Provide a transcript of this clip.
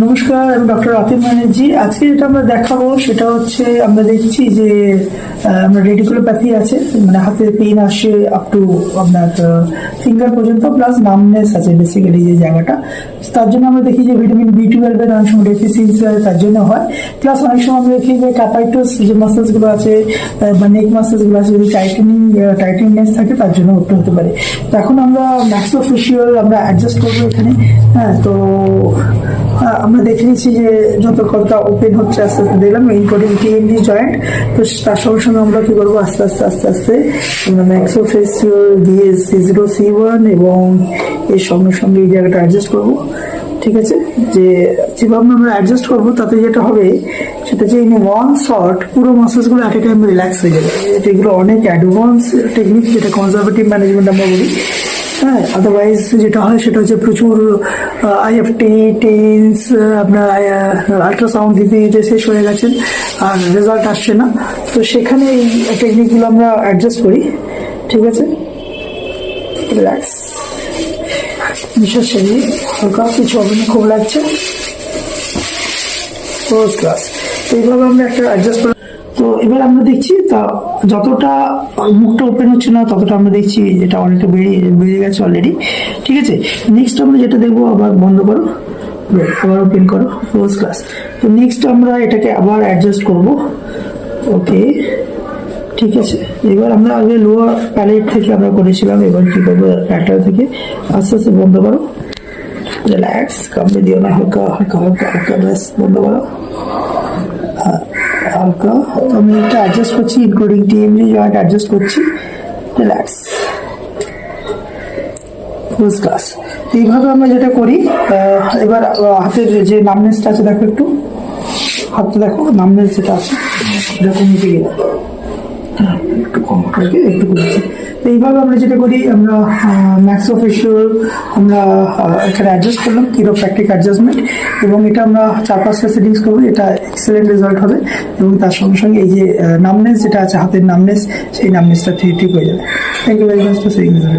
নমস্কার, আমি ডক্টর রাকিব ব্যানার্জি। আজকে যেটা আমরা দেখাবো সেটা হচ্ছে আমরা দেখছি যে আমরা রেডিকুলোপ্যাথি আছে, মানে হাতের পেইন আসে আপ টু আপনার ফিঙ্গার পর্যন্ত, প্লাস নামনেস আছে বেসিক্যালি যে জায়গাটা। তার জন্য আমরা দেখি যে ভিটামিন B12 এর অনেক সময় ডেফিসিয়েন্সি হয়, তার জন্য হয়। প্লাস অনেক সময় আমরা দেখি যে ক্যাপাইটাস যে মাসেলসগুলো আছে বা নেক মাসেলসগুলো আছে, যদি টাইটেনিংনেস থাকে তার জন্য হতে পারে। তো এখন আমরা ম্যাক্সোফেশিয়াল আমরা অ্যাডজাস্ট করবো এখানে। হ্যাঁ, তো আমরা দেখে নিচ্ছি যে যত কতটা ওপেন হচ্ছে আস্তে আস্তে দেখলাম ইনকোডিং TMD জয়েন্ট। তো তার সঙ্গে সঙ্গে আমরা কি করবো আস্তে আস্তে আস্তে আস্তে আমরা ম্যাক্সোফেশিয়াল দিয়ে C0C1 এবং এর সঙ্গে সঙ্গে এই জায়গাটা অ্যাডজাস্ট করবো। ঠিক আছে, যে যেভাবে আমরা অ্যাডজাস্ট করবো তাতে যেটা হবে সেটা যে ইন ওয়ান শট পুরো মাসেলসগুলো অ্যাট এ টাইম রিল্যাক্স হয়ে যাবে। এগুলো অনেক অ্যাডভান্স টেকনিক, যেটা কনজারভেটিভ ম্যানেজমেন্ট আমরা বলি। হ্যাঁ, আদারওয়াইজ যেটা হয় সেটা হচ্ছে প্রচুর IFT টেন্স আপনার আল্ট্রাসাউন্ড দিতে দিতে শেষ হয়ে গেছেন আর রেজাল্ট আসছে না। তো সেখানে এই টেকনিকগুলো আমরা অ্যাডজাস্ট করি। ঠিক আছে, রিল্যাক্স, নিঃশ্বাস ছেড়ে হালকা, কিছু হবে না, খুব লাগছে, ফার্স্ট ক্লাস। তো এইভাবে আমরা একটা অ্যাডজাস্ট করি। তো এবার আমরা দেখছি তা যতটা মুখটা ওপেন হচ্ছে না ততটা আমরা দেখছি এটা অনেকটা বেরিয়ে গেছে অলরেডি। ঠিক আছে, নেক্সট আমরা যেটা দেখবো, আবার বন্ধ করো, আবার ওপেন করো, ফার্স্ট ক্লাস। তো নেক্সট আমরা এটাকে আবার অ্যাডজাস্ট করব। ওকে, ঠিক আছে। এবার আমরা আগে লোয়ার প্যালেট থেকে আমরা করেছিলাম, এবার কি করবো প্যাটার থেকে আস্তে আস্তে বন্ধ করো, রিল্যাক্স, কামড়ে দিও না, হালকা হালকা হালকা হালকা, ব্যাস বন্ধ করো হালকা। আমি এটা অ্যাডজাস্ট করছি, ইনক্লুডিং TMD জয়েন্ট অ্যাডজাস্ট করছি, রিল্যাক্স, ফার্স্ট ক্লাস। এইভাবে আমরা যেটা করি। এবার হাতের যে নামনেসটা আছে দেখো, একটু হাতটা দেখো, নামনেস যেটা আছে এটা কমিয়ে গেল, একটু কম, একটু কমেছে। এইভাবে আমরা যেটা করি, আমরা ম্যাক্সোফেশিয়াল আমরা এখানে অ্যাডজাস্ট করলাম, কিরোপ্র্যাকটিক অ্যাডজাস্টমেন্ট, এবং এটা আমরা 4-5টা সেটিংস করবো, এটা এক্সেলেন্ট রেজাল্ট হবে। এবং তার সঙ্গে সঙ্গে এই যে নামনেস যেটা আছে, হাতের নামনেস, সেই নামনেসটা ঠিক হয়ে যাবে। Thank you very much for seeing this video.